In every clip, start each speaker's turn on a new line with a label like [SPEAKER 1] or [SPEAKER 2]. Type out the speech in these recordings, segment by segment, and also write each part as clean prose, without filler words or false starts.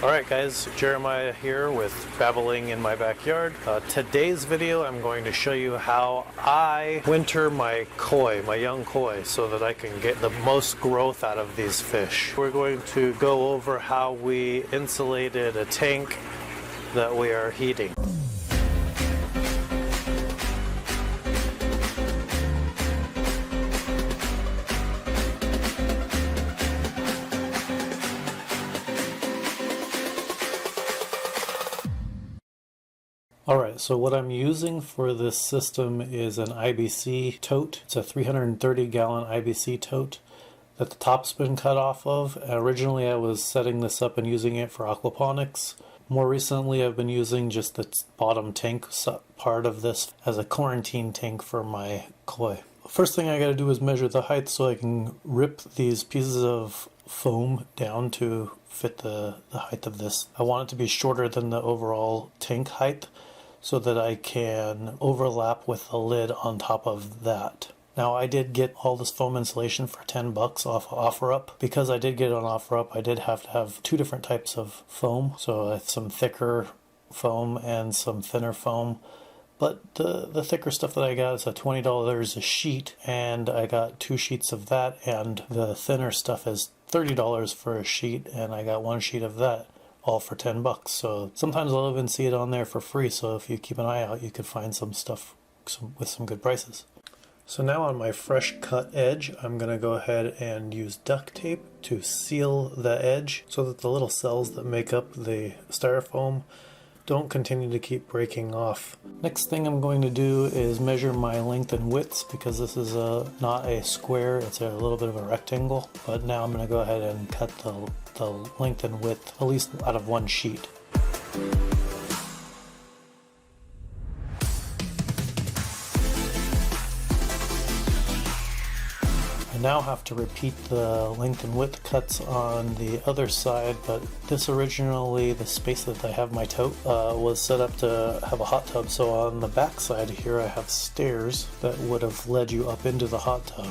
[SPEAKER 1] Alright guys, Jeremiah here with Babbling in my backyard. Today's video I'm going to show you how I winter my koi, my young koi, so that I can get the most growth out of these fish. We're going to go over how we insulated a tank that we are heating. Alright, so what I'm using for this system is an IBC tote. It's a 330 gallon IBC tote that the top's been cut off of. Originally I was setting this up and using it for aquaponics. More recently I've been using just the bottom tank part of this as a quarantine tank for my koi. First thing I gotta do is measure the height so I can rip these pieces of foam down to fit the height of this. I want it to be shorter than the overall tank height, so that I can overlap with the lid on top of that. Now I did get all this foam insulation for $10 off OfferUp. Because I did get it on OfferUp, I did have to have two different types of foam. So some thicker foam and some thinner foam. But the thicker stuff that I got is $20 a sheet, and I got 2 sheets of that, and the thinner stuff is $30 for a sheet, and I got 1 sheet of that. All for $10. So sometimes I'll even see it on there for free, so if you keep an eye out you could find some stuff with some good prices. So now on my fresh cut edge I'm going to go ahead and use duct tape to seal the edge so that the little cells that make up the styrofoam don't continue to keep breaking off. Next thing I'm going to do is measure my length and widths, because this is not a square, it's a little bit of a rectangle. But now I'm going to go ahead and cut the length and width at least out of 1 sheet. I now have to repeat the length and width cuts on the other side, but this originally, the space that I have my tote was set up to have a hot tub, so on the back side here I have stairs that would have led you up into the hot tub.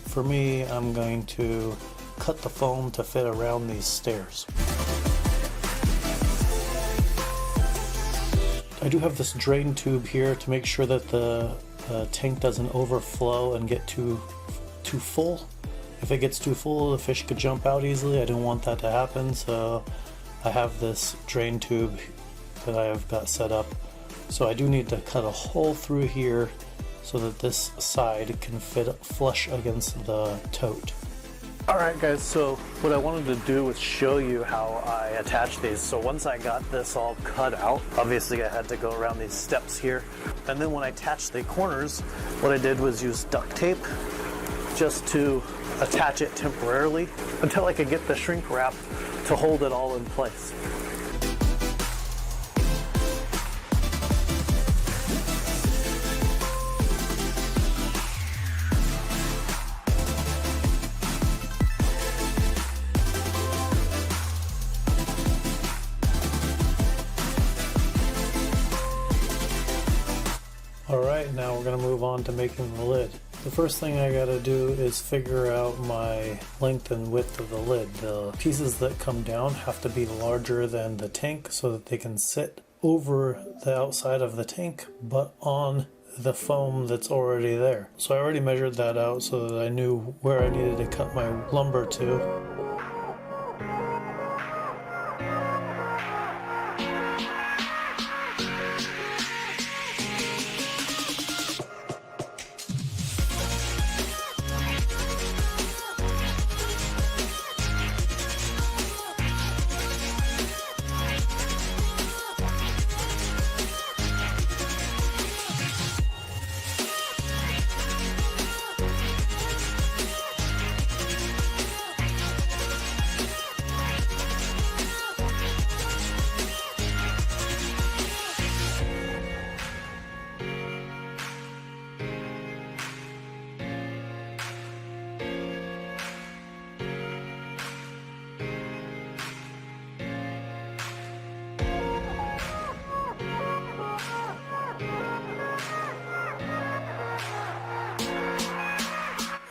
[SPEAKER 1] For me, I'm going to cut the foam to fit around these stairs. I do have this drain tube here to make sure that the tank doesn't overflow and get too full. If it gets too full, the fish could jump out easily. I don't want that to happen, so I have this drain tube that I have got set up. So I do need to cut a hole through here so that this side can fit flush against the tote. Alright guys, so what I wanted to do was show you how I attach these. So once I got this all cut out, obviously I had to go around these steps here. And then when I attached the corners, what I did was use duct tape just to attach it temporarily until I could get the shrink wrap to hold it all in place. Alright, now we're going to move on to making the lid. The first thing I gotta do is figure out my length and width of the lid. The pieces that come down have to be larger than the tank so that they can sit over the outside of the tank but on the foam that's already there. So I already measured that out so that I knew where I needed to cut my lumber to.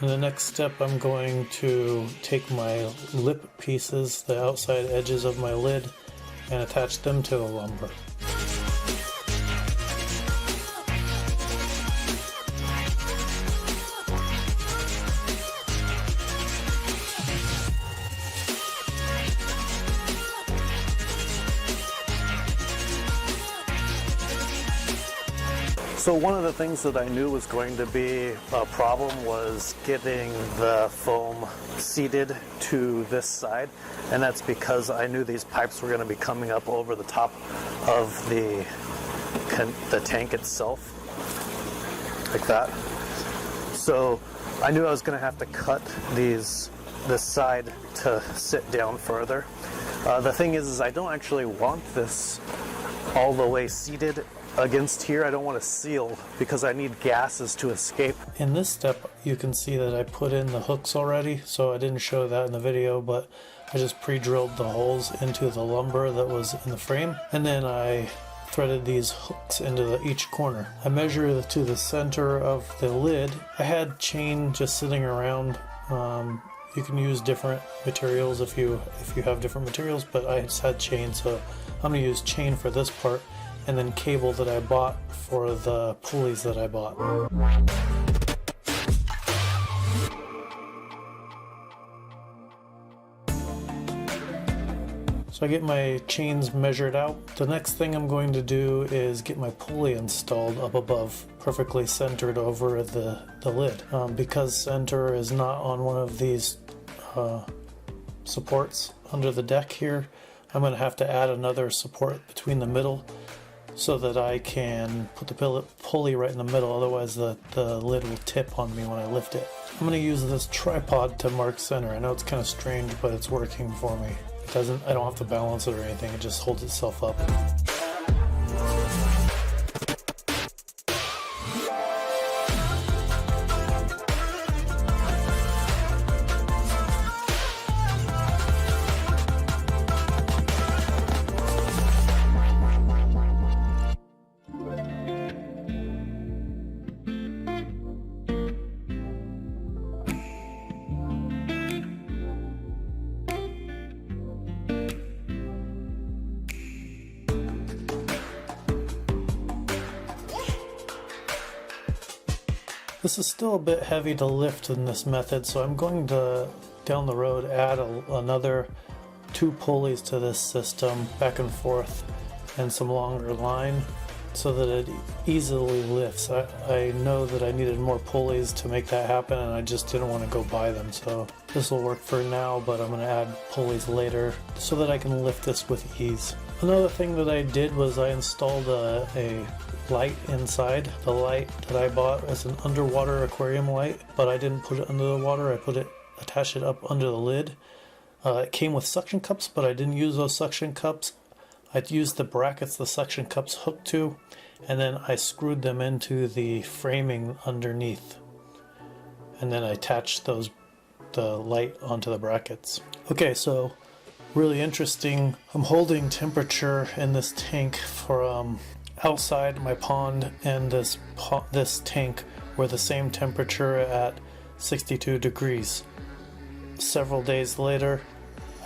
[SPEAKER 1] In the next step, I'm going to take my lip pieces, the outside edges of my lid, and attach them to the lumber.
[SPEAKER 2] So one of the things that I knew was going to be a problem was getting the foam seated to this side, and that's because I knew these pipes were going to be coming up over the top of the tank itself, like that. So I knew I was going to have to cut this side to sit down further. The thing is I don't actually want this all the way seated against here. I don't want to seal because I need gases to escape.
[SPEAKER 1] In this step, you can see that I put in the hooks already, so I didn't show that in the video, but I just pre-drilled the holes into the lumber that was in the frame, and then I threaded these hooks into each corner. I measured to the center of the lid. I had chain just sitting around. You can use different materials if you have different materials, but I just had chain, so I'm going to use chain for this part, and then cable that I bought for the pulleys that I bought. So I get my chains measured out. The next thing I'm going to do is get my pulley installed up above, perfectly centered over the lid. Because center is not on one of these supports under the deck here, I'm going to have to add another support between the middle so that I can put the pulley right in the middle, otherwise the lid will tip on me when I lift it. I'm going to use this tripod to mark center. I know it's kind of strange, but it's working for me. I don't have to balance it or anything, it just holds itself up. This is still a bit heavy to lift in this method, so I'm going to, down the road, add another 2 pulleys to this system, back and forth, and some longer line, so that it easily lifts. I know that I needed more pulleys to make that happen, and I just didn't want to go buy them, so this will work for now, but I'm going to add pulleys later so that I can lift this with ease. Another thing that I did was I installed a light inside. The light that I bought is an underwater aquarium light, but I didn't put it under the water. I attached it up under the lid. It came with suction cups, but I didn't use those suction cups. I used the brackets the suction cups hooked to, and then I screwed them into the framing underneath, and then I attached the light onto the brackets. Okay, so really interesting. I'm holding temperature in this tank from outside my pond, and this tank were the same temperature at 62 degrees. Several days later,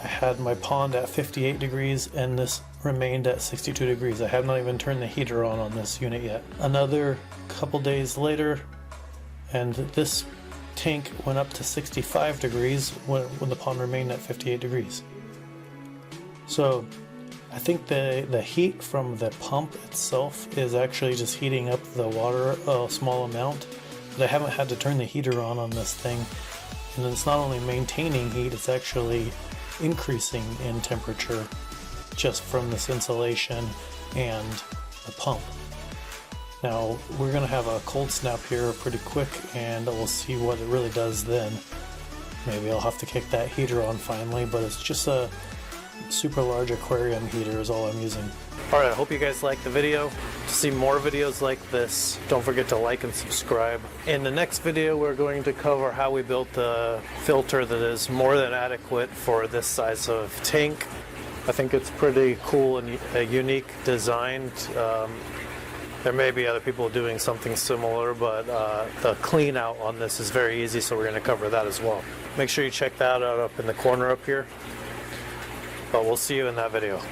[SPEAKER 1] I had my pond at 58 degrees, and this remained at 62 degrees. I have not even turned the heater on this unit yet. Another couple days later, and this tank went up to 65 degrees when the pond remained at 58 degrees. So I think the heat from the pump itself is actually just heating up the water a small amount, but I haven't had to turn the heater on this thing, and it's not only maintaining heat, it's actually increasing in temperature just from this insulation and the pump. Now we're going to have a cold snap here pretty quick, and we'll see what it really does then. Maybe I'll have to kick that heater on finally, but it's just a super large aquarium heater is all I'm using. Alright, I hope you guys liked the video. To see more videos like this, don't forget to like and subscribe. In the next video, we're going to cover how we built a filter that is more than adequate for this size of tank. I think it's pretty cool and a unique design. There may be other people doing something similar, but the clean out on this is very easy, so we're going to cover that as well. Make sure you check that out up in the corner up here. But we'll see you in that video.